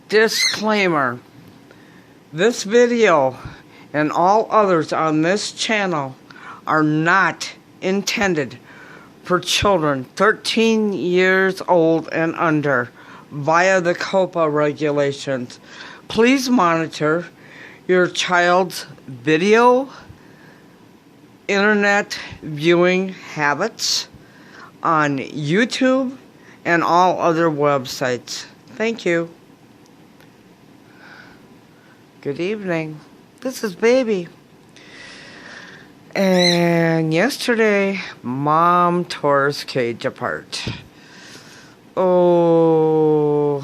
Disclaimer. This video and all others on this channel are not intended for children 13 years old and under via the COPPA regulations. Please monitor your child's video, internet viewing habits on YouTube and all other websites. Thank you. Good evening. This is Baby. And yesterday, Mom tore his cage apart. Oh,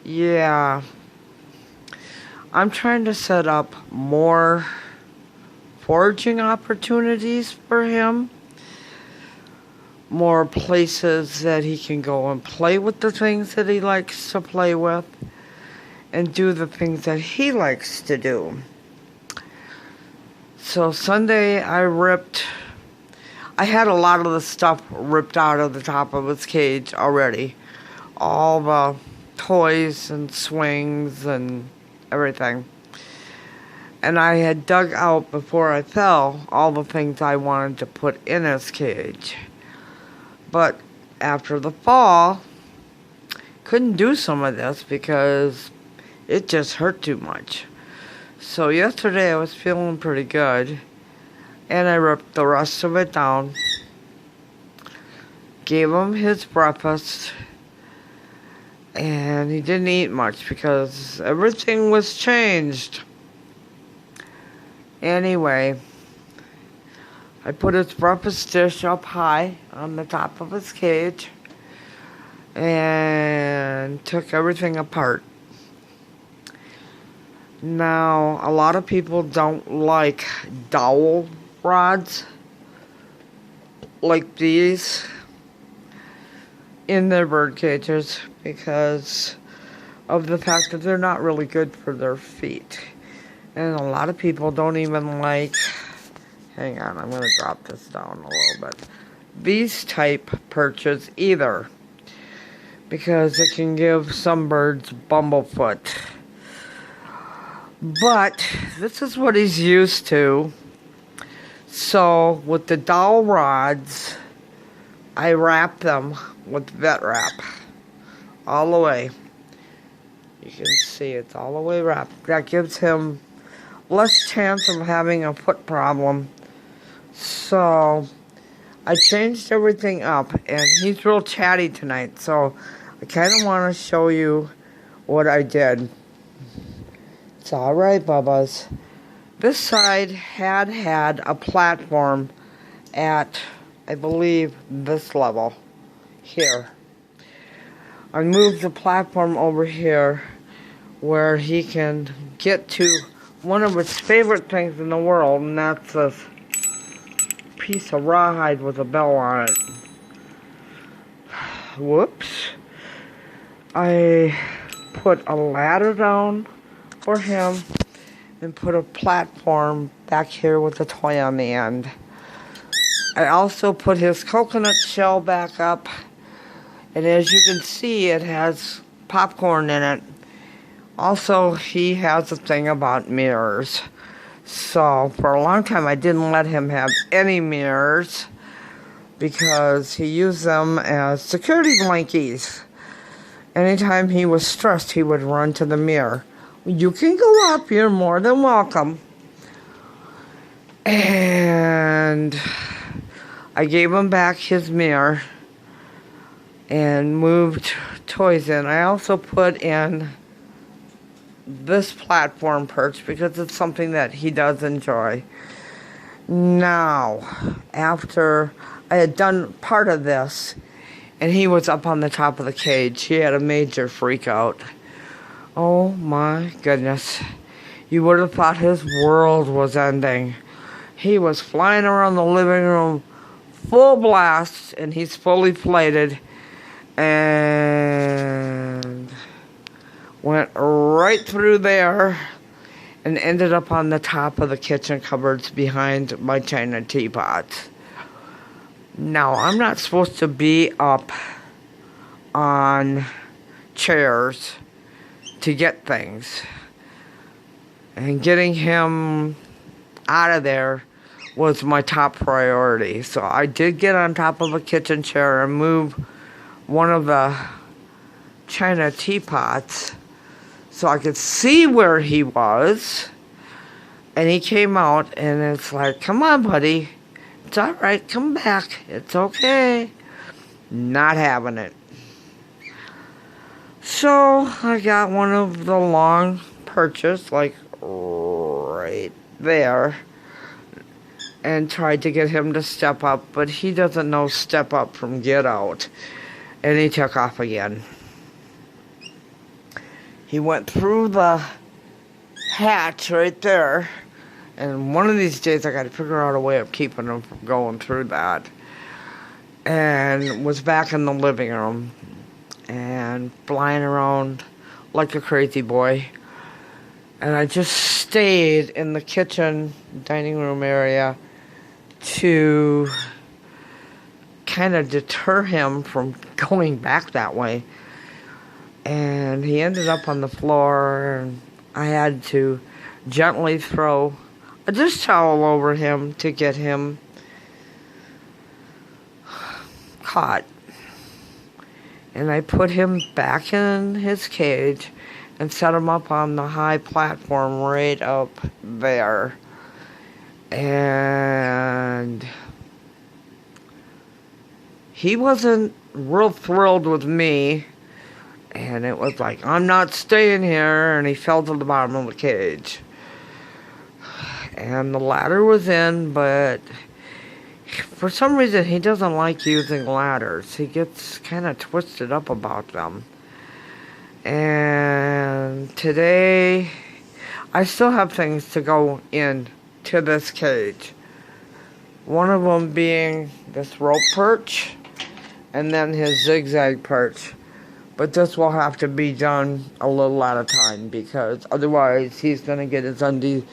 yeah. I'm trying to set up more foraging opportunities for him. More places that he can go and play with the things that he likes to play with. And do the things that he likes to do. So Sunday I had a lot of the stuff ripped out of the top of his cage already. All the toys and swings and everything. And I had dug out before I fell all the things I wanted to put in his cage. But after the fall, couldn't do some of this because it just hurt too much. So yesterday I was feeling pretty good. And I ripped the rest of it down. Gave him his breakfast. And he didn't eat much because everything was changed. Anyway, I put his breakfast dish up high on the top of his cage. And took everything apart. Now, a lot of people don't like dowel rods like these in their bird cages because of the fact that they're not really good for their feet. And a lot of people don't even like, hang on, I'm going to drop this down a little bit, these type perches either because it can give some birds bumblefoot. But this is what he's used to. So with the dowel rods, I wrap them with vet wrap all the way. You can see it's all the way wrapped. That gives him less chance of having a foot problem. So I changed everything up, and he's real chatty tonight. So I kind of want to show you what I did. It's alright, Bubba's. This side had a platform at, I believe, this level. Here. I moved the platform over here where he can get to one of his favorite things in the world, and that's this piece of rawhide with a bell on it. Whoops. I put a ladder down for him and put a platform back here with a toy on the end. I also put his coconut shell back up, and as you can see, it has popcorn in it. Also, he has a thing about mirrors. So for a long time I didn't let him have any mirrors because he used them as security blankies. Anytime he was stressed, he would run to the mirror. You can go up, you're more than welcome. And I gave him back his mirror and moved toys in. I also put in this platform perch because it's something that he does enjoy. Now, after I had done part of this and he was up on the top of the cage, he had a major freak out. Oh my goodness. You would have thought his world was ending. He was flying around the living room full blast, and he's fully flated, and went right through there and ended up on the top of the kitchen cupboards behind my china teapots. Now, I'm not supposed to be up on chairs to get things. And getting him out of there was my top priority. So I did get on top of a kitchen chair and move one of the china teapots so I could see where he was. And he came out, and it's like, come on, buddy. It's all right. Come back. It's okay. Not having it. So I got one of the long perches, like right there, and tried to get him to step up, but he doesn't know step up from get out. And he took off again. He went through the hatch right there. And one of these days I got to figure out a way of keeping him from going through that. And was back in the living room and flying around like a crazy boy. And I just stayed in the kitchen, dining room area to kind of deter him from going back that way. And he ended up on the floor, and I had to gently throw a dish towel over him to get him caught. And I put him back in his cage and set him up on the high platform right up there. And he wasn't real thrilled with me. And it was like, I'm not staying here. And he fell to the bottom of the cage. And the ladder was in, but for some reason he doesn't like using ladders. He gets kind of twisted up about them. And today, I still have things to go in to this cage. One of them being this rope perch, and then his zigzag perch. But this will have to be done a little at a time, because otherwise he's going to get his undies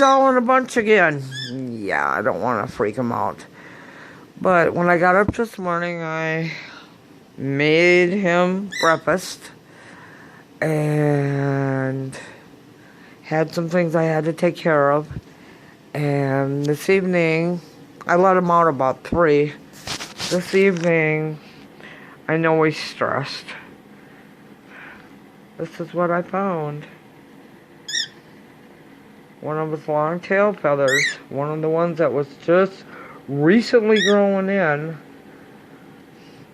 all in a bunch again. Yeah, I don't want to freak him out. But when I got up this morning, I made him breakfast and had some things I had to take care of. And this evening, I let him out about 3. This evening, I know he's stressed. This is what I found. One of his long tail feathers. One of the ones that was just recently growing in.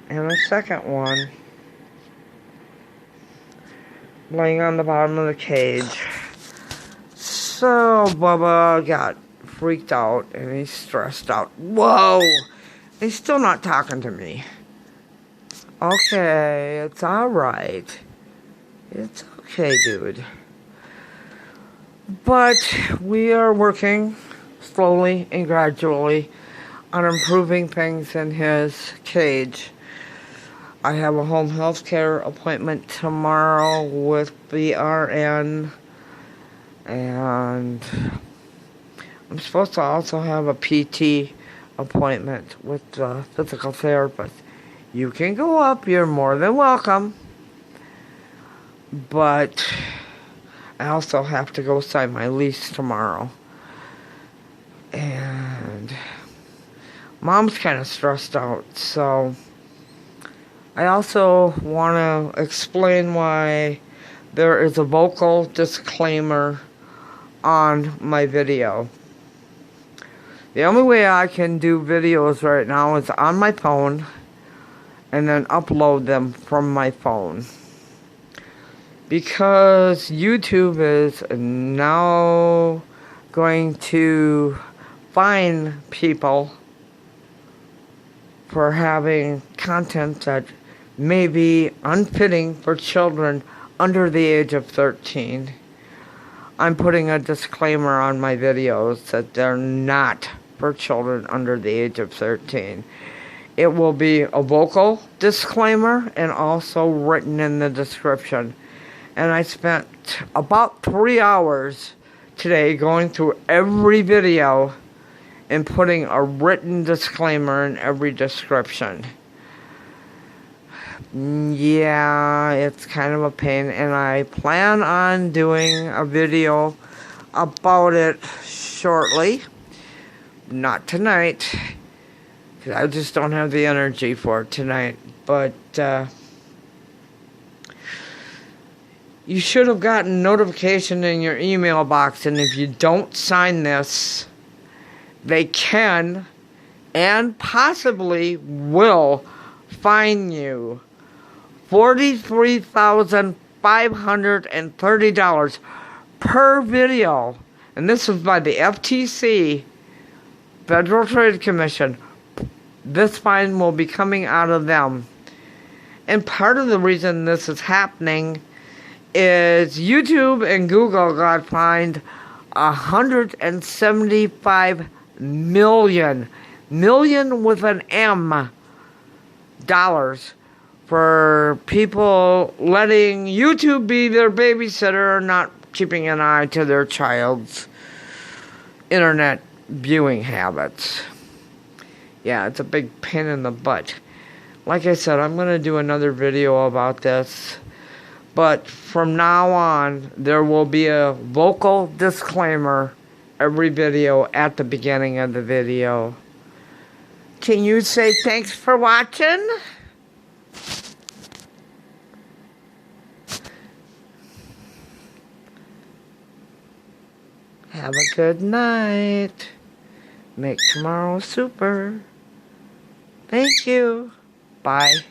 And a second one laying on the bottom of the cage. So Bubba got freaked out and he's stressed out. Whoa! He's still not talking to me. Okay, it's alright. It's okay, dude. But we are working slowly and gradually on improving things in his cage. I have a home health care appointment tomorrow with the RN, and I'm supposed to also have a PT appointment with the physical therapist. You can go up, you're more than welcome. But I also have to go sign my lease tomorrow. And Mom's kind of stressed out, so I also want to explain why there is a vocal disclaimer on my video. The only way I can do videos right now is on my phone and then upload them from my phone. Because YouTube is now going to fine people for having content that may be unfitting for children under the age of 13. I'm putting a disclaimer on my videos that they're not for children under the age of 13. It will be a vocal disclaimer and also written in the description. And I spent about 3 hours today going through every video and putting a written disclaimer in every description. Yeah, it's kind of a pain, and I plan on doing a video about it shortly. Not tonight, 'cause I just don't have the energy for it tonight. But you should have gotten notification in your email box, and if you don't sign this, they can and possibly will fine you $43,530 per video. And this is by the FTC, Federal Trade Commission. This fine will be coming out of them. And part of the reason this is happening is YouTube and Google got fined $175 million with an M, dollars, for people letting YouTube be their babysitter, not keeping an eye to their child's internet viewing habits. Yeah, it's a big pain in the butt. Like I said, I'm going to do another video about this. But from now on, there will be a vocal disclaimer every video at the beginning of the video. Can you say thanks for watching? Have a good night. Make tomorrow super. Thank you. Bye.